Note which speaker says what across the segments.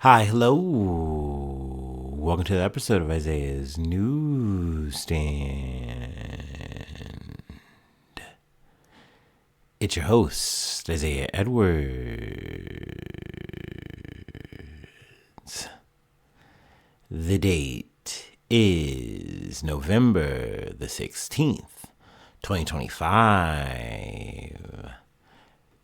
Speaker 1: Hi, hello. Welcome to the episode of Isaiah's Newsstand. It's your host, Isaiah Edwards. The date is November the 16th, 2025.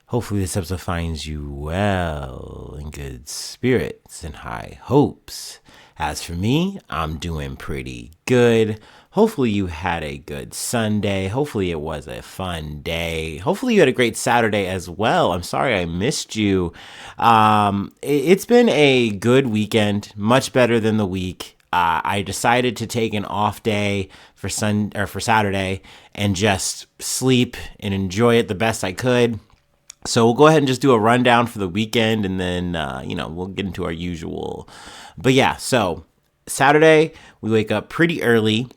Speaker 1: Hopefully this episode finds you well, in good spirits and high hopes. As for me, I'm doing pretty good. Hopefully you had a good Sunday. Hopefully it was a fun day. Hopefully you had a great Saturday as well. I'm sorry I missed you. It's been a good weekend, much better than the week. I decided to take an off day for Saturday and just sleep and enjoy it the best I could. So we'll go ahead and just do a rundown for the weekend, and then, we'll get into our usual. But yeah, so Saturday, we wake up pretty early,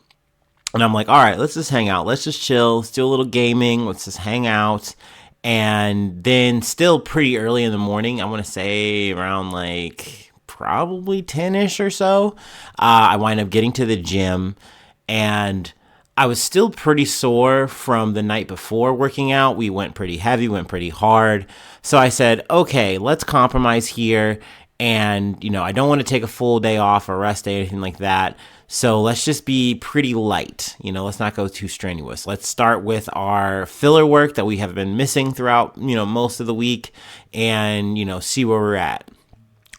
Speaker 1: and I'm like, all right, let's just hang out. Let's just chill. Let's do a little gaming. Let's just hang out. And then still pretty early in the morning, I want to say around like probably 10-ish or so, I wind up getting to the gym, and I was still pretty sore from the night before working out. We went pretty heavy, went pretty hard. So I said, okay, let's compromise here. And, I don't want to take a full day off or rest day or anything like that. So let's just be pretty light. Let's not go too strenuous. Let's start with our filler work that we have been missing throughout, most of the week and, see where we're at.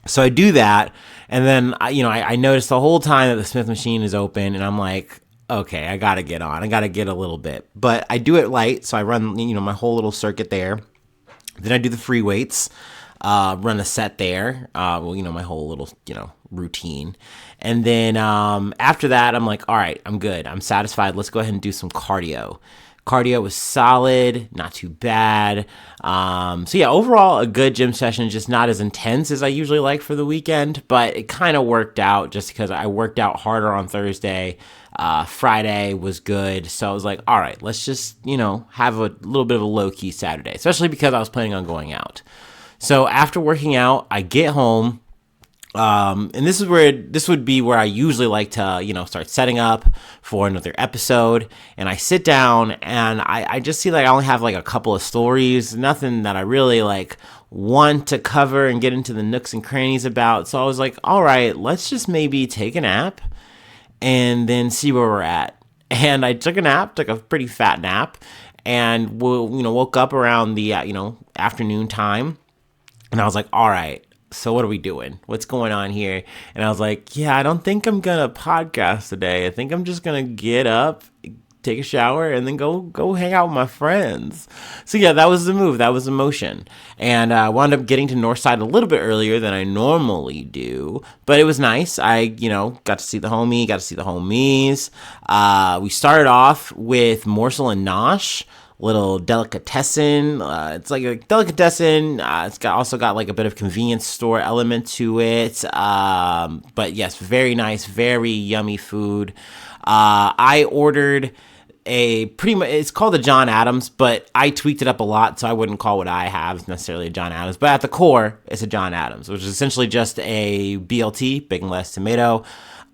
Speaker 1: So I do that. And then, I noticed the whole time that the Smith machine is open, and I'm like, okay, I got to get on. I got to get a little bit. But I do it light, so I run, my whole little circuit there. Then I do the free weights, run a set there, my whole little, routine. And then after that, I'm like, all right, I'm good. I'm satisfied. Let's go ahead and do some cardio. Cardio was solid, not too bad. So yeah, overall a good gym session, just not as intense as I usually like for the weekend, but it kind of worked out just because I worked out harder on Thursday. Friday was good. So I was like, all right, let's just, have a little bit of a low key Saturday, especially because I was planning on going out. So after working out, I get home. And this would be where I usually like to, start setting up for another episode. And I sit down and I just see like I only have like a couple of stories, nothing that I really like want to cover and get into the nooks and crannies about. So I was like, all right, let's just maybe take a nap and then see where we're at. And I took a pretty fat nap, and woke up around the, afternoon time. And I was like, all right, so what are we doing? What's going on here? And I was like, yeah, I don't think I'm going to podcast today. I think I'm just going to get up, take a shower, and then go hang out with my friends. So yeah, that was the move. That was the motion. And I wound up getting to Northside a little bit earlier than I normally do, but it was nice. I, got to see the homies. We started off with Morsel and Nosh, little delicatessen. It's like a delicatessen. It's also got like a bit of convenience store element to it. But yes, very nice, very yummy food. I ordered it's called a John Adams, but I tweaked it up a lot, so I wouldn't call what I have necessarily a John Adams. But at the core, it's a John Adams, which is essentially just a BLT, bacon, lettuce, tomato.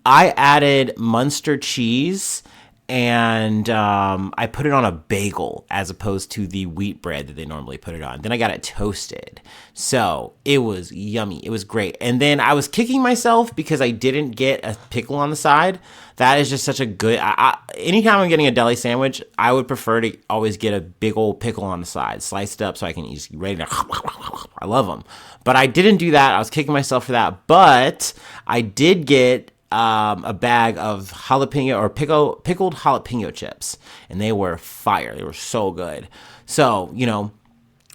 Speaker 1: I added Munster cheese, and I put it on a bagel as opposed to the wheat bread that they normally put it on. Then I got it toasted. So it was yummy. It was great. And then I was kicking myself because I didn't get a pickle on the side. That is just such a good... anytime I'm getting a deli sandwich, I would prefer to always get a big old pickle on the side, sliced up so I can just ready to... I love them. But I didn't do that. I was kicking myself for that. But I did get a bag of jalapeno or pickled jalapeno chips, and they were fire. They were so good. So,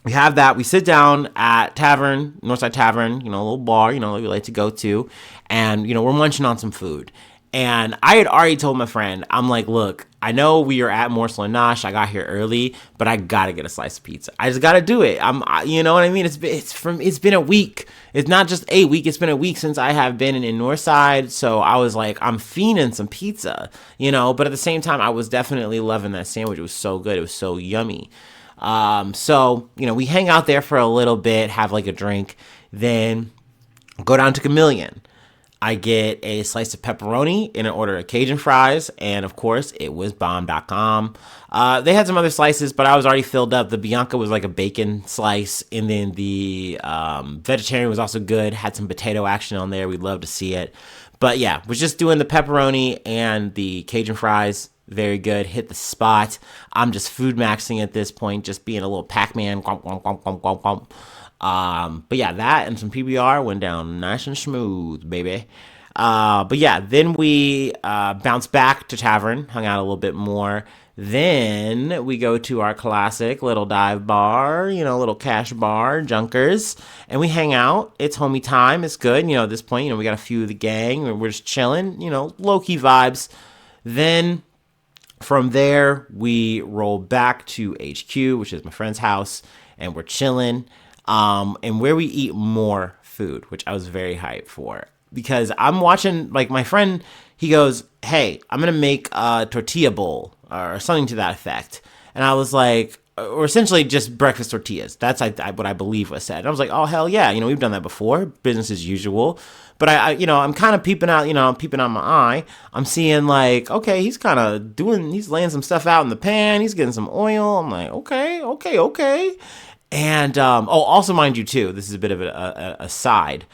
Speaker 1: we have that. We sit down at Northside Tavern, a little bar, that we like to go to, and, we're munching on some food. And I had already told my friend, I'm like, look, I know we are at Morsel and Nosh. I got here early, but I gotta get a slice of pizza. I just gotta do it. You know what I mean? It's been a week. It's not just a week. It's been a week since I have been in Northside. So I was like, I'm fiending some pizza, But at the same time, I was definitely loving that sandwich. It was so good. It was so yummy. So we hang out there for a little bit, have like a drink, then Go down to Chameleon. I get a slice of pepperoni in an order of Cajun fries, and of course, it was bomb.com. They had some other slices, but I was already filled up. The Bianca was like a bacon slice, and then the vegetarian was also good. Had some potato action on there. We'd love to see it. But yeah, was just doing the pepperoni and the Cajun fries. Very good. Hit the spot. I'm just food maxing at this point, just being a little Pac-Man. But yeah, that and some PBR went down nice and smooth, baby. But yeah, then we bounced back to Tavern, hung out a little bit more. Then we go to our classic little dive bar, little cash bar, Junkers, and we hang out. It's homie time. It's good. At this point, we got a few of the gang. We're just chilling, low-key vibes. Then from there, we roll back to HQ, which is my friend's house, and we're chilling. And where we eat more food, which I was very hyped for. Because I'm watching, like, my friend, he goes, hey, I'm going to make a tortilla bowl or something to that effect. And I was like, or essentially just breakfast tortillas. That's what I believe was said. And I was like, oh, hell yeah. We've done that before. Business as usual. But I'm kind of peeping out, I'm peeping out my eye. I'm seeing like, okay, he's kind of he's laying some stuff out in the pan. He's getting some oil. I'm like, okay. And, also mind you too, this is a bit of a side.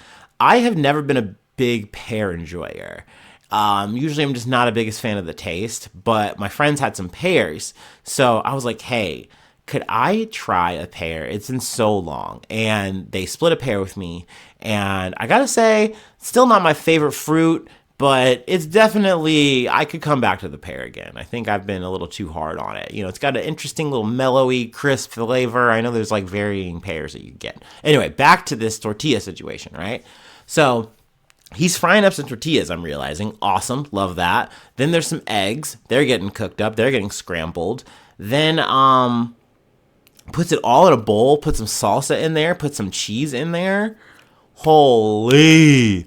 Speaker 1: I have never been a big pear enjoyer. Usually I'm just not a biggest fan of the taste, but my friends had some pears. So I was like, hey, could I try a pear? It's been so long. And they split a pear with me. And I gotta say, still not my favorite fruit, but it's definitely, I could come back to the pear again. I think I've been a little too hard on it. It's got an interesting little mellowy, crisp flavor. I know there's like varying pears that you get. Anyway, back to this tortilla situation, right? So he's frying up some tortillas, I'm realizing. Awesome. Love that. Then there's some eggs. They're getting cooked up. They're getting scrambled. Then, puts it all in a bowl, put some salsa in there, put some cheese in there. Holy,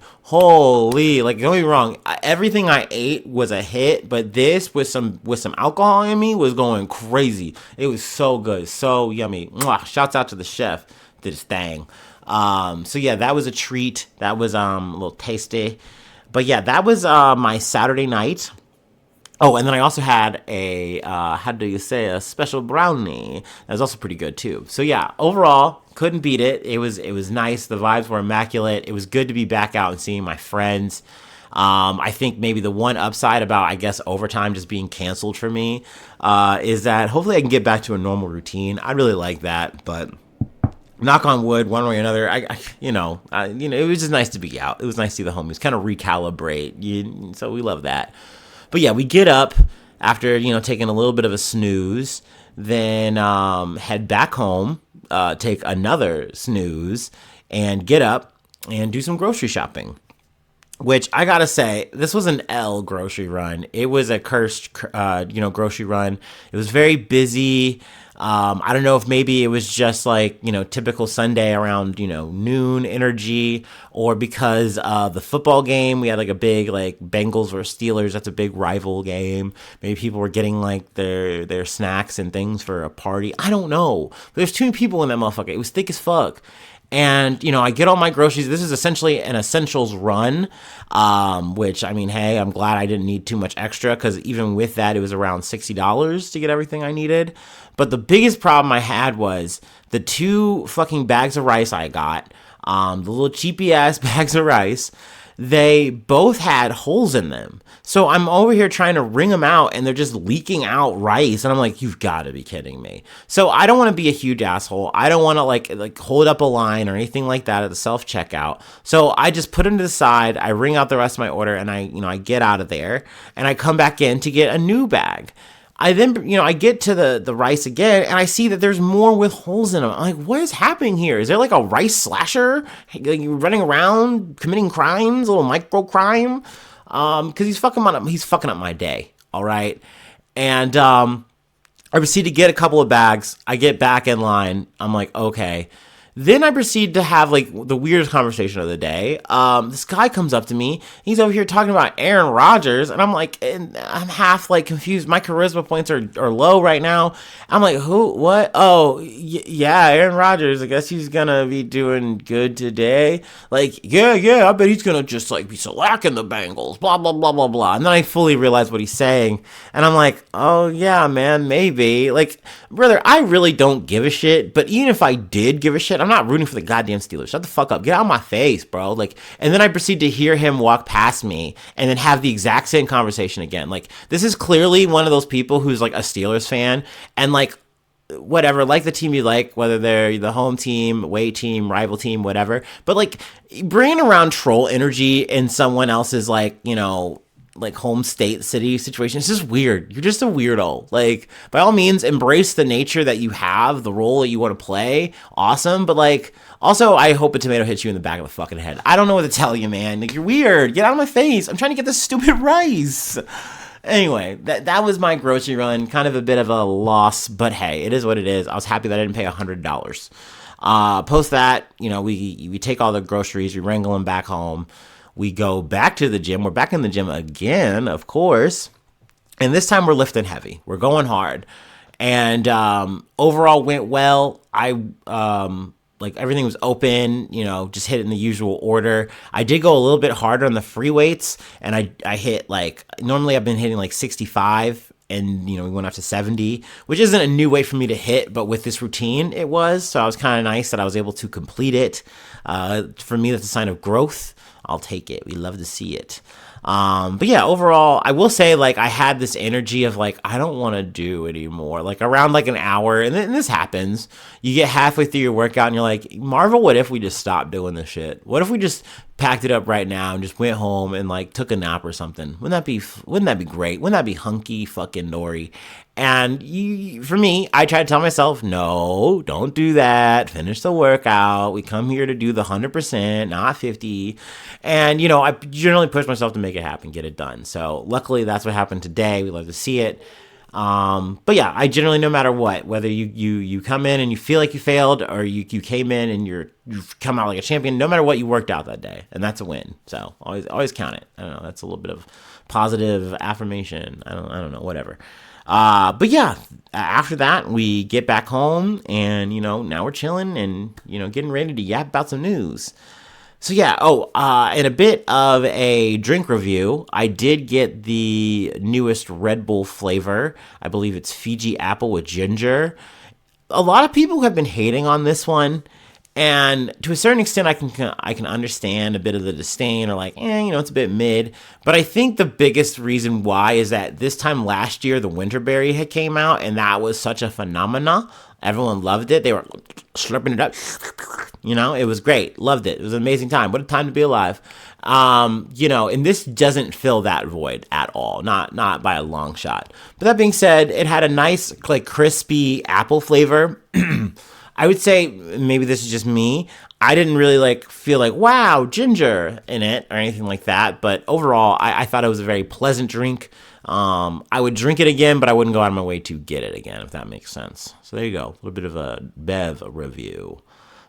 Speaker 1: like, don't get me wrong, everything I ate was a hit, but this with some alcohol in me was going crazy. It was so good, so yummy. Mwah. Shouts out to the chef, did his thing. So yeah, that was a treat. That was a little tasty. But yeah, that was my Saturday night. Oh, and then I also had a special brownie. That was also pretty good too. So yeah, overall, couldn't beat it. It was nice. The vibes were immaculate. It was good to be back out and seeing my friends. I think maybe the one upside about, I guess, overtime just being canceled for me is that hopefully I can get back to a normal routine. I really like that, but knock on wood, one way or another, it was just nice to be out. It was nice to see the homies kind of recalibrate. So we love that. But yeah, we get up after, taking a little bit of a snooze, then head back home, take another snooze, and get up and do some grocery shopping. Which I gotta say, this was an L grocery run. It was a cursed, grocery run. It was very busy. I don't know if maybe it was just like, typical Sunday around, noon energy, or because the football game, we had like a big, like, Bengals versus Steelers. That's a big rival game. Maybe people were getting like their snacks and things for a party. I don't know. But there's too many people in that motherfucker. It was thick as fuck. And, I get all my groceries. This is essentially an essentials run, which, hey, I'm glad I didn't need too much extra, because even with that, it was around $60 to get everything I needed. But the biggest problem I had was the 2 fucking bags of rice I got, the little cheapy ass bags of rice. They both had holes in them. So I'm over here trying to wring them out, and they're just leaking out rice. And I'm like, you've got to be kidding me. So I don't want to be a huge asshole. I don't want to like hold up a line or anything like that at the self-checkout. So I just put them to the side. I wring out the rest of my order, and I get out of there, and I come back in to get a new bag. I then, I get to the rice again, and I see that there's more with holes in them. I'm like, what is happening here? Is there like a rice slasher running around committing crimes, a little micro crime? Because he's fucking up my day. All right, and I proceed to get a couple of bags. I get back in line. I'm like, okay. Then I proceed to have like the weirdest conversation of the day. This guy comes up to me. He's over here talking about Aaron Rodgers, and I'm like, and I'm half like confused. My charisma points are low right now. I'm like, who? What? Oh, yeah, Aaron Rodgers. I guess he's gonna be doing good today. Like, yeah. I bet he's gonna just like be slacking the Bengals. Blah blah blah blah blah. And then I fully realize what he's saying, and I'm like, oh yeah, man, maybe. Like, brother, I really don't give a shit. But even if I did give a shit, I'm not rooting for the goddamn Steelers. Shut the fuck up. Get out of my face, bro. Like, and then I proceed to hear him walk past me and then have the exact same conversation again. Like, this is clearly one of those people who's like a Steelers fan and like, whatever, like the team you like, whether they're the home team, away team, rival team, whatever. But like bringing around troll energy in someone else's like, like home state city situation. It's just weird. You're just a weirdo. Like, by all means, embrace the nature that you have, the role that you want to play. Awesome. But like, also, I hope a tomato hits you in the back of the fucking head. I don't know what to tell you, man. Like, you're weird. Get out of my face. I'm trying to get this stupid rice. Anyway, that was my grocery run. Kind of a bit of a loss, but hey, it is what it is. I was happy that I didn't pay $100. Post that, we take all the groceries, we wrangle them back home. We go back to the gym. We're back in the gym again, of course. And this time we're lifting heavy. We're going hard. And overall went well. Like everything was open, just hit it in the usual order. I did go a little bit harder on the free weights. And I hit like, normally I've been hitting like 65. And, we went up to 70, which isn't a new weight for me to hit. But with this routine, it was. So I was kind of nice that I was able to complete it. For me, that's a sign of growth. I'll take it. We love to see it. But yeah, overall, I will say like I had this energy of like, I don't want to do anymore. Like around like an hour, and this happens. You get halfway through your workout and you're like, Marvel, what if we just stopped doing this shit? What if we just packed it up right now and just went home and like took a nap or something? Wouldn't that be great? Wouldn't that be hunky fucking dory? And for me, I try to tell myself, no, don't do that. Finish the workout. We come here to do the 100%, not 50. And, I generally push myself to make it happen, get it done. So luckily that's what happened today. We love to see it. But yeah, I generally, no matter what, whether you come in and you feel like you failed or you came in and you've come out like a champion, no matter what, you worked out that day, and that's a win. So always count it. I don't know. That's a little bit of positive affirmation. I don't know, whatever. But yeah, after that, we get back home and, now we're chilling and, getting ready to yap about some news. So yeah, in a bit of a drink review, I did get the newest Red Bull flavor. I believe it's Fiji apple with ginger. A lot of people have been hating on this one. And to a certain extent, I can understand a bit of the disdain or like, it's a bit mid. But I think the biggest reason why is that this time last year, the Winterberry had came out, and that was such a phenomena. Everyone loved it. They were slurping it up. It was great. Loved it. It was an amazing time. What a time to be alive. And this doesn't fill that void at all. Not by a long shot. But that being said, it had a nice, like, crispy apple flavor. I would say, maybe this is just me, I didn't really like feel like, wow, ginger in it or anything like that. But overall, I thought it was a very pleasant drink. I would drink it again, but I wouldn't go out of my way to get it again, if that makes sense. So there you go. A little bit of a Bev review.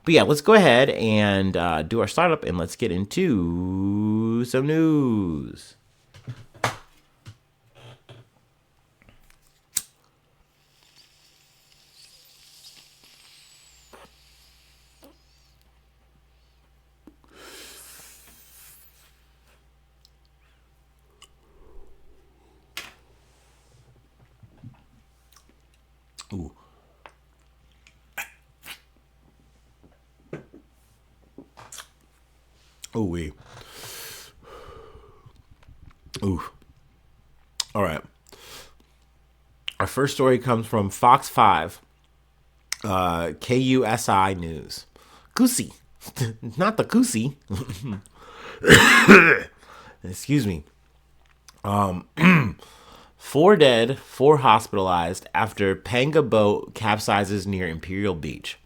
Speaker 1: But yeah, let's go ahead and do our startup and let's get into some news. Ooh. Ooh wee. Ooh. All right. Our first story comes from Fox 5, KUSI News. Goosey. Not the Goosey. Excuse me. 4 dead, 4 hospitalized after Panga boat capsizes near Imperial Beach.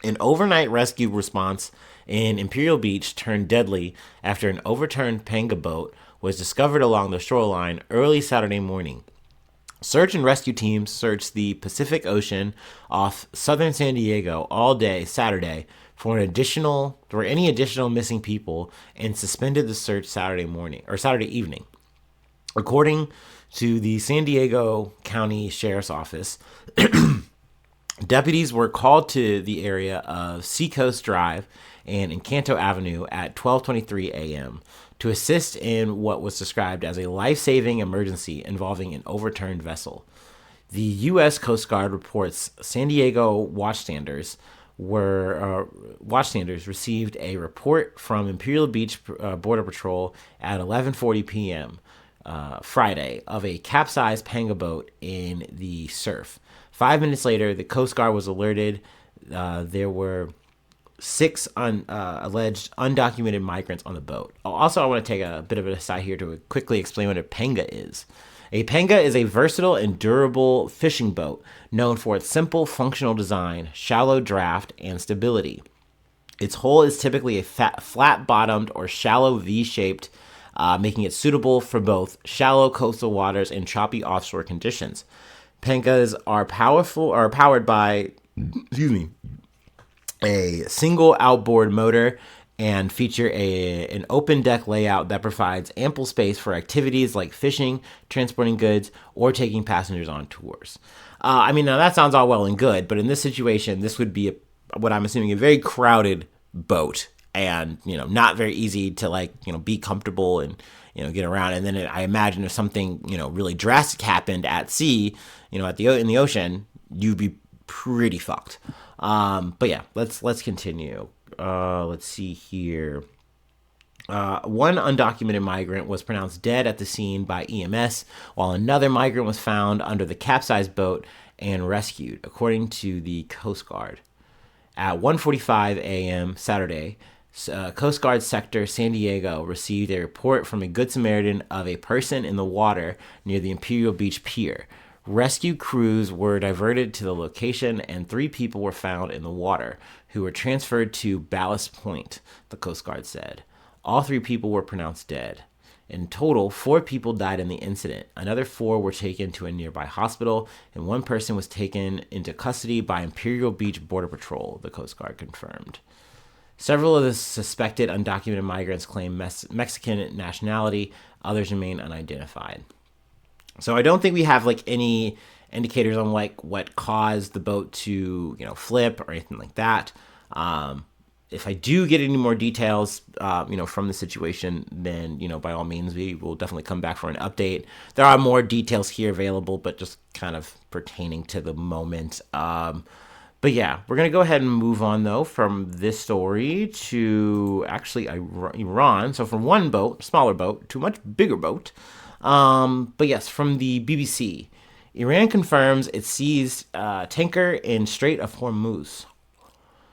Speaker 1: An overnight rescue response in Imperial Beach turned deadly after an overturned Panga boat was discovered along the shoreline early Saturday morning. Search and rescue teams searched the Pacific Ocean off southern San Diego all day Saturday for any additional missing people and suspended the search Saturday evening. According to the San Diego County Sheriff's Office, deputies were called to the area of Seacoast Drive and Encanto Avenue at 12:23 a.m. to assist in what was described as a life-saving emergency involving an overturned vessel. The U.S. Coast Guard reports San Diego watchstanders received a report from Imperial Beach Border Patrol at 11:40 p.m. Friday of a capsized panga boat in the surf. 5 minutes later, the Coast Guard was alerted. There were six alleged undocumented migrants on the boat. Also, I want to take a bit of an aside here to quickly explain what a panga is. A panga is a versatile and durable fishing boat known for its simple functional design, shallow draft, and stability. Its hull is typically a flat-bottomed or shallow V-shaped, making it suitable for both shallow coastal waters and choppy offshore conditions. Pangas are powered by, a single outboard motor and feature an open deck layout that provides ample space for activities like fishing, transporting goods, or taking passengers on tours. Now that sounds all well and good, but in this situation, this would be what I'm assuming a very crowded boat, and not very easy to be comfortable and get around. And then I imagine if something really drastic happened at sea, in the ocean, you'd be pretty fucked. But yeah, let's continue. Let's see here. One undocumented migrant was pronounced dead at the scene by EMS, while another migrant was found under the capsized boat and rescued, according to the Coast Guard. At 1:45 a.m. Saturday, Coast Guard Sector San Diego received a report from a Good Samaritan of a person in the water near the Imperial Beach Pier. Rescue crews were diverted to the location, and 3 people were found in the water, who were transferred to Ballast Point, the Coast Guard said. All 3 people were pronounced dead. In total, 4 people died in the incident. Another 4 were taken to a nearby hospital, and 1 person was taken into custody by Imperial Beach Border Patrol, the Coast Guard confirmed. Several of the suspected undocumented migrants claim Mexican nationality. Others remain unidentified. So I don't think we have any indicators on what caused the boat to flip or anything like that. If I do get any more details from the situation, then by all means we will definitely come back for an update. There are more details here available, but just kind of pertaining to the moment. But yeah, we're gonna go ahead and move on though from this story to actually Iran. So from one boat, smaller boat, to a much bigger boat. But yes, from the BBC, Iran confirms it seized tanker in Strait of Hormuz.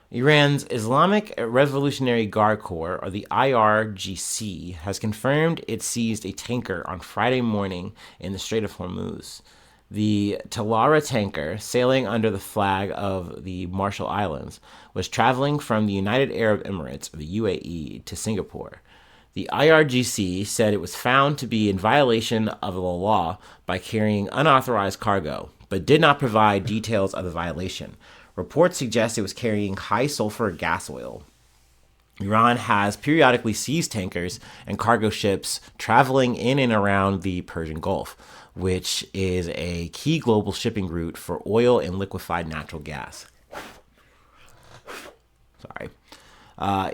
Speaker 1: Iran's Islamic Revolutionary Guard Corps, or the IRGC, has confirmed it seized a tanker on Friday morning in the Strait of Hormuz. The Talara tanker, sailing under the flag of the Marshall Islands, was traveling from the United Arab Emirates, or the UAE, to Singapore. The IRGC said it was found to be in violation of the law by carrying unauthorized cargo, but did not provide details of the violation. Reports suggest it was carrying high-sulfur gas oil. Iran has periodically seized tankers and cargo ships traveling in and around the Persian Gulf, which is a key global shipping route for oil and liquefied natural gas. Sorry.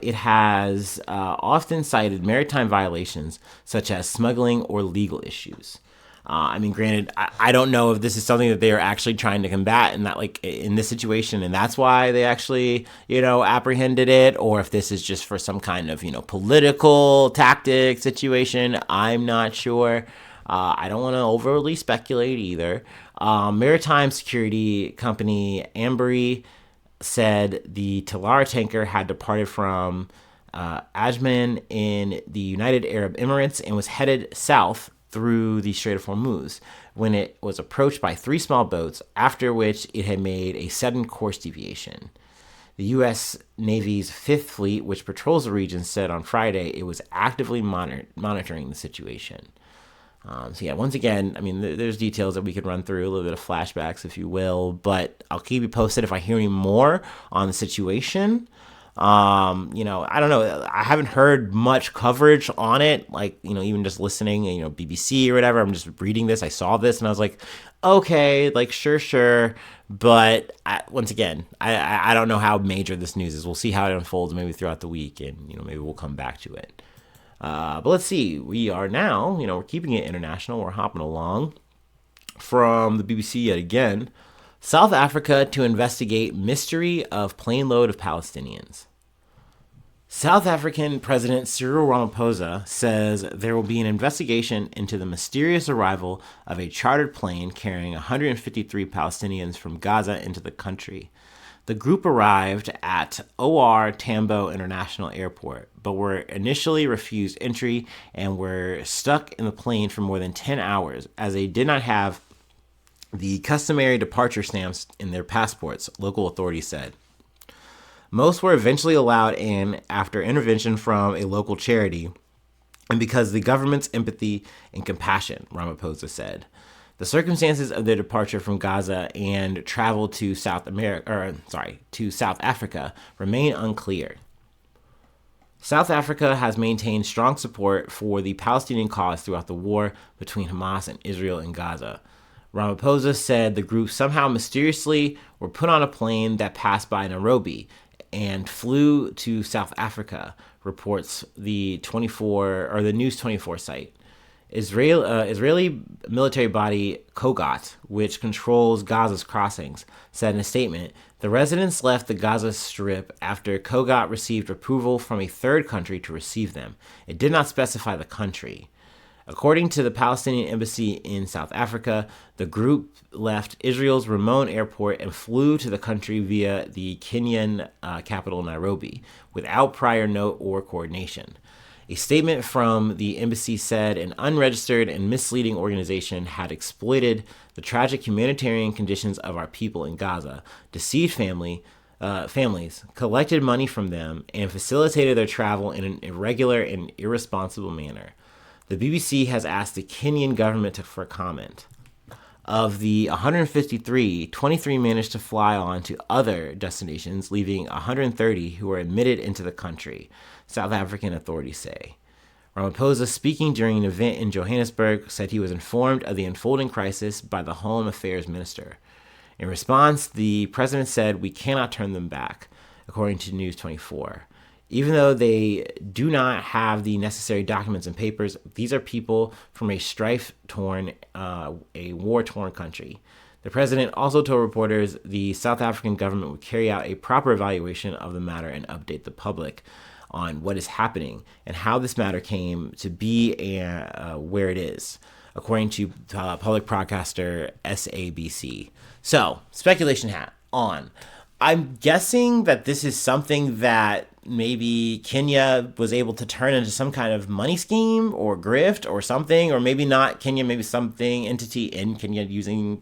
Speaker 1: It has often cited maritime violations such as smuggling or legal issues. Granted, I don't know if this is something that they are actually trying to combat in that, in this situation, and that's why they actually, apprehended it, or if this is just for some kind of, political tactic situation. I'm not sure. I don't want to overly speculate either. Maritime security company Ambry said the Talar tanker had departed from Ajman in the United Arab Emirates and was headed south through the Strait of Hormuz when it was approached by 3 small boats, after which it had made a sudden course deviation. The U.S. Navy's 5th Fleet, which patrols the region, said on Friday it was actively monitoring the situation. So yeah, once again, I mean, there's details that we could run through, a little bit of flashbacks, if you will, but I'll keep you posted if I hear any more on the situation. I don't know. I haven't heard much coverage on it, like, even just listening, BBC or whatever. I'm just reading this. I saw this and I was like, okay, like, sure. But once again, I don't know how major this news is. We'll see how it unfolds maybe throughout the week, and, maybe we'll come back to it. But let's see. We are now, we're keeping it international. We're hopping along from the BBC yet again. South Africa to investigate mystery of plane load of Palestinians. South African President Cyril Ramaphosa says there will be an investigation into the mysterious arrival of a chartered plane carrying 153 Palestinians from Gaza into the country. The group arrived at OR Tambo International Airport, but were initially refused entry and were stuck in the plane for more than 10 hours as they did not have the customary departure stamps in their passports, local authorities said. Most were eventually allowed in after intervention from a local charity and because of the government's empathy and compassion, Ramaphosa said. The circumstances of their departure from Gaza and travel to South Africa remain unclear. South Africa has maintained strong support for the Palestinian cause throughout the war between Hamas and Israel in Gaza. Ramaphosa said the group somehow mysteriously were put on a plane that passed by Nairobi and flew to South Africa, reports the News 24 site. Israeli military body Kogat, which controls Gaza's crossings, said in a statement, the residents left the Gaza Strip after Kogat received approval from a third country to receive them. It did not specify the country. According to the Palestinian embassy in South Africa, the group left Israel's Ramon airport and flew to the country via the Kenyan capital Nairobi, without prior note or coordination. A statement from the embassy said an unregistered and misleading organization had exploited the tragic humanitarian conditions of our people in Gaza, deceived families, collected money from them, and facilitated their travel in an irregular and irresponsible manner. The BBC has asked the Kenyan government for comment. Of the 153, 23 managed to fly on to other destinations, leaving 130 who were admitted into the country, South African authorities say. Ramaphosa, speaking during an event in Johannesburg, said he was informed of the unfolding crisis by the Home Affairs Minister. In response, the president said, "We cannot turn them back," according to News 24. Even though they do not have the necessary documents and papers, these are people from a war-torn country. The president also told reporters the South African government would carry out a proper evaluation of the matter and update the public on what is happening and how this matter came to be and where it is, according to public broadcaster SABC. So, speculation hat on. I'm guessing that this is something that maybe Kenya was able to turn into some kind of money scheme or grift or something, or maybe not Kenya, maybe something entity in Kenya using,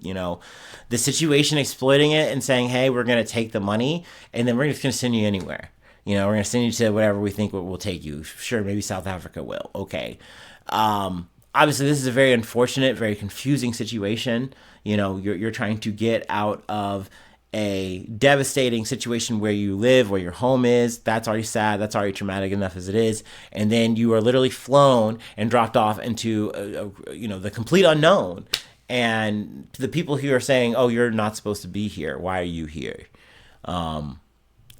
Speaker 1: the situation, exploiting it and saying, hey, we're going to take the money and then we're just going to send you anywhere. We're going to send you to whatever we think will take you. Sure, maybe South Africa will. Okay. Obviously, this is a very unfortunate, very confusing situation. You're trying to get out of a devastating situation where you live, where your home is. That's already sad. That's already traumatic enough as it is. And then you are literally flown and dropped off into, the complete unknown. And to the people who are saying, oh, you're not supposed to be here. Why are you here?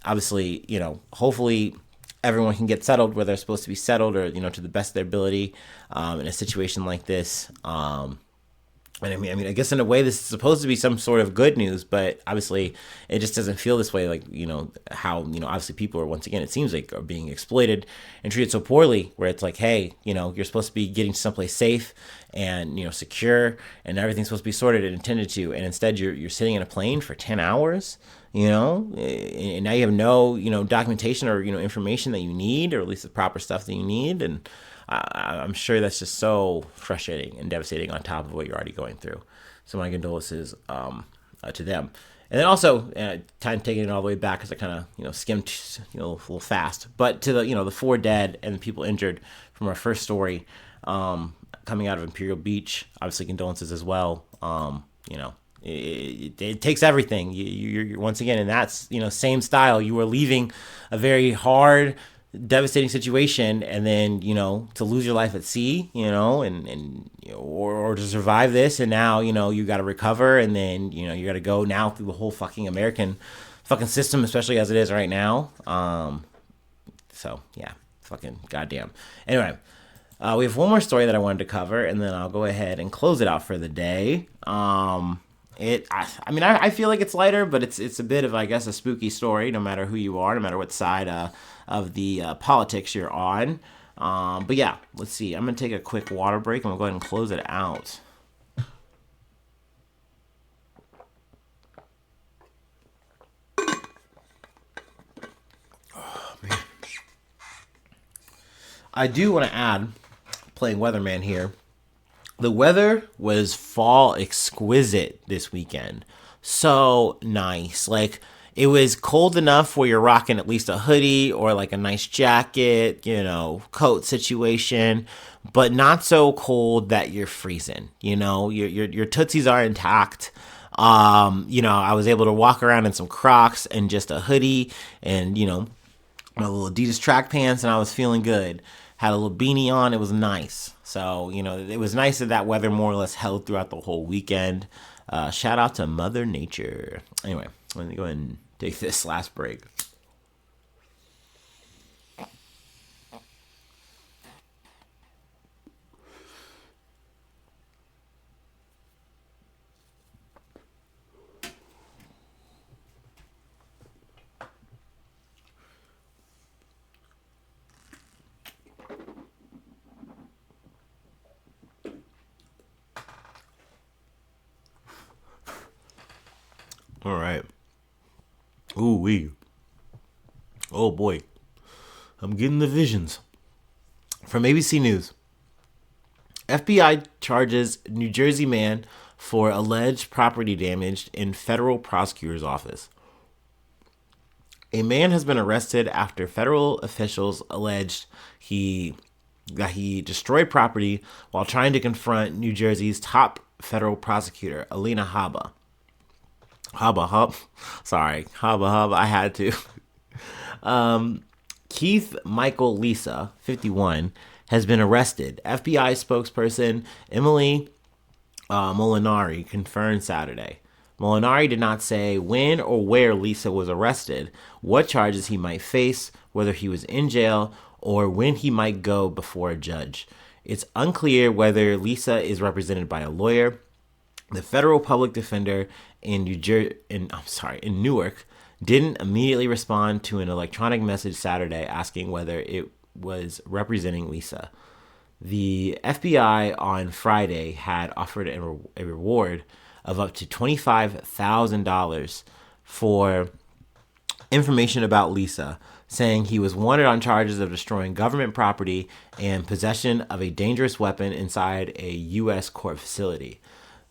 Speaker 1: Obviously, hopefully everyone can get settled where they're supposed to be settled or, to the best of their ability in a situation like this. And I guess in a way this is supposed to be some sort of good news, but obviously it just doesn't feel this way. Like, how, obviously people are, once again, it seems like are being exploited and treated so poorly, where it's like, hey, you're supposed to be getting to someplace safe and, secure, and everything's supposed to be sorted and intended to. And instead you're sitting in a plane for 10 hours, and now you have no, documentation or, information that you need, or at least the proper stuff that you need. And I'm sure that's just so frustrating and devastating on top of what you're already going through. So my condolences to them. And then also, kind of taking it all the way back because I kind of, skimmed, a little fast. But to the, the 4 dead and the people injured from our first story, coming out of Imperial Beach. Obviously, condolences as well. You know, it takes everything. You're once again, and that's, you know, same style. You were leaving a very hard, devastating situation, and then, you know, to lose your life at sea, you know, and you know, or to survive this, and now, you know, you got to recover, and then, you know, you got to go now through the whole fucking American fucking system, especially as it is right now. So yeah, fucking goddamn. Anyway, we have one more story that I wanted to cover, and then I'll go ahead and close it out for the day. I mean, I feel like it's lighter, but it's a bit of, I guess, a spooky story, no matter who you are, no matter what side of the politics you're on. But yeah, let's see. I'm going to take a quick water break. I'm going to go ahead and close it out. Oh, man. I do want to add, playing weatherman here, the weather was fall exquisite this weekend. So nice. Like, it was cold enough where you're rocking at least a hoodie or like a nice jacket, you know, coat situation, but not so cold that you're freezing. You know, your tootsies are intact. You know, I was able to walk around in some Crocs and just a hoodie and, you know, my little Adidas track pants, and I was feeling good. Had a little beanie on. It was nice. So, you know, it was nice that weather more or less held throughout the whole weekend. Shout out to Mother Nature. Anyway, let me go ahead and take this last break. All right. Ooh wee. Oh boy. I'm getting the visions. From ABC News. FBI charges New Jersey man for alleged property damage in federal prosecutor's office. A man has been arrested after federal officials alleged that he destroyed property while trying to confront New Jersey's top federal prosecutor, Alina Habba. Habba. I had to. Keith Michael Lisa, 51, has been arrested. FBI spokesperson Emily Molinari confirmed Saturday. Molinari did not say when or where Lisa was arrested, what charges he might face, whether he was in jail, or when he might go before a judge. It's unclear whether Lisa is represented by a lawyer. The federal public defender in Newark didn't immediately respond to an electronic message Saturday asking whether it was representing Lisa. The FBI on Friday had offered a reward of up to $25,000 for information about Lisa, saying he was wanted on charges of destroying government property and possession of a dangerous weapon inside a U.S. court facility.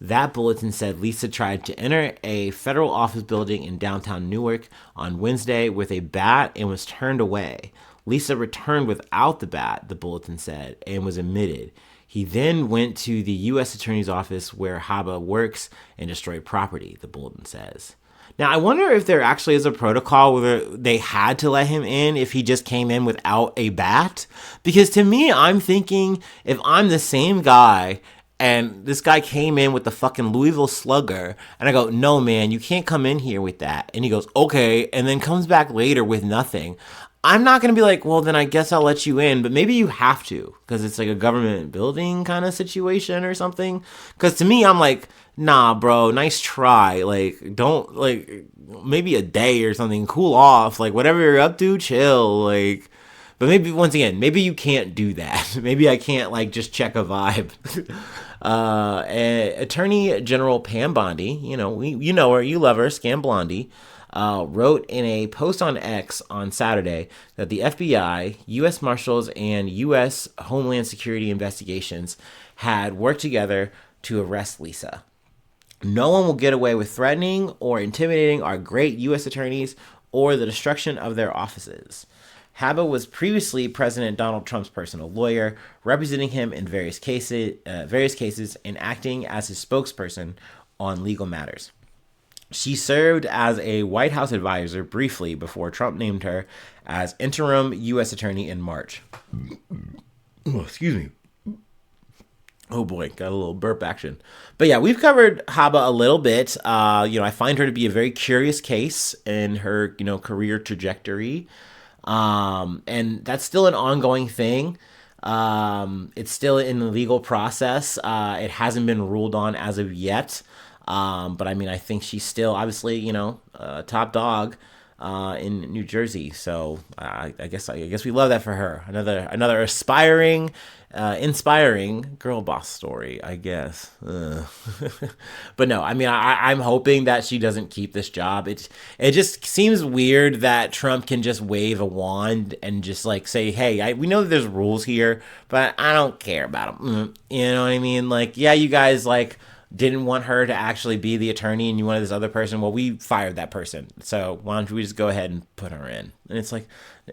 Speaker 1: That bulletin said Lisa tried to enter a federal office building in downtown Newark on Wednesday with a bat and was turned away. Lisa returned without the bat, the bulletin said, and was admitted. He then went to the U.S. Attorney's Office where Habba works and destroyed property, the bulletin says. Now, I wonder if there actually is a protocol where they had to let him in if he just came in without a bat. Because to me, I'm thinking if I'm the same guy and this guy came in with the fucking Louisville Slugger, and I go, no, man, you can't come in here with that. And he goes, okay, and then comes back later with nothing. I'm not going to be like, well, then I guess I'll let you in, but maybe you have to because it's like a government building kind of situation or something. Because to me, I'm like, nah, bro, nice try. Like, don't, like, maybe a day or something, cool off. Like, whatever you're up to, chill. Like, but maybe, once again, maybe you can't do that. Maybe I can't, like, just check a vibe. Attorney General Pam Bondi, you know her, you love her, Scam Blondie, wrote in a post on X on Saturday that the FBI, U.S. Marshals, and U.S. Homeland Security investigations had worked together to arrest Lisa. No one will get away with threatening or intimidating our great U.S. attorneys or the destruction of their offices. Habba was previously President Donald Trump's personal lawyer, representing him in various cases and acting as his spokesperson on legal matters. She served as a White House advisor briefly before Trump named her as interim U.S. attorney in March. Oh, excuse me. Oh boy, got a little burp action. But yeah, we've covered Habba a little bit. I find her to be a very curious case in her, career trajectory. And that's still an ongoing thing. It's still in the legal process. It hasn't been ruled on as of yet. But I mean, I think she's still obviously, top dog in New Jersey. So I guess we love that for her. Another aspiring, inspiring girl boss story, I guess. But no, I mean, I'm hoping that she doesn't keep this job. It just seems weird that Trump can just wave a wand and just like say, hey, we know that there's rules here, but I don't care about them. You know what I mean? Like, yeah, you guys like didn't want her to actually be the attorney and you wanted this other person. Well, we fired that person. So why don't we just go ahead and put her in? And it's like,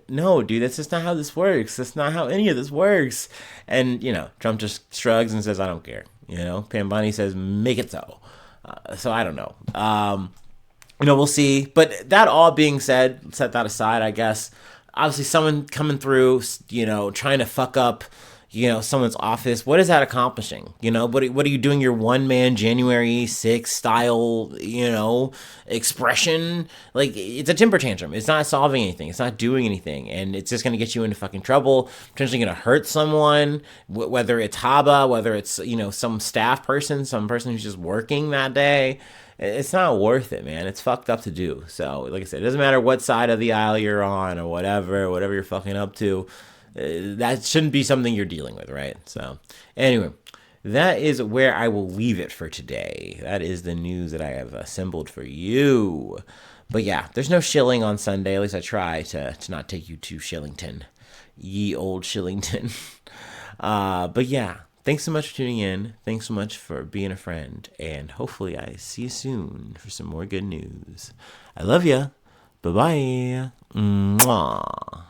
Speaker 1: no, dude, that's just not how this works. That's not how any of this works. And, Trump just shrugs and says, I don't care. Pam Bondi says, make it so. So I don't know. We'll see. But that all being said, set that aside, I guess. Obviously, someone coming through, trying to fuck up someone's office. What is that accomplishing? What are you doing? Your one man January 6th style, expression? Like, it's a temper tantrum. It's not solving anything. It's not doing anything. And it's just going to get you into fucking trouble, potentially going to hurt someone, whether it's Habba, whether it's, some staff person, some person who's just working that day. It's not worth it, man. It's fucked up to do. So, like I said, it doesn't matter what side of the aisle you're on or whatever you're fucking up to. That shouldn't be something you're dealing with, right? So, anyway, that is where I will leave it for today. That is the news that I have assembled for you. But yeah, there's no shilling on Sunday. At least I try to not take you to Shillington. Ye old Shillington. But yeah, thanks so much for tuning in. Thanks so much for being a friend. And hopefully I see you soon for some more good news. I love ya. Bye-bye. Mwah.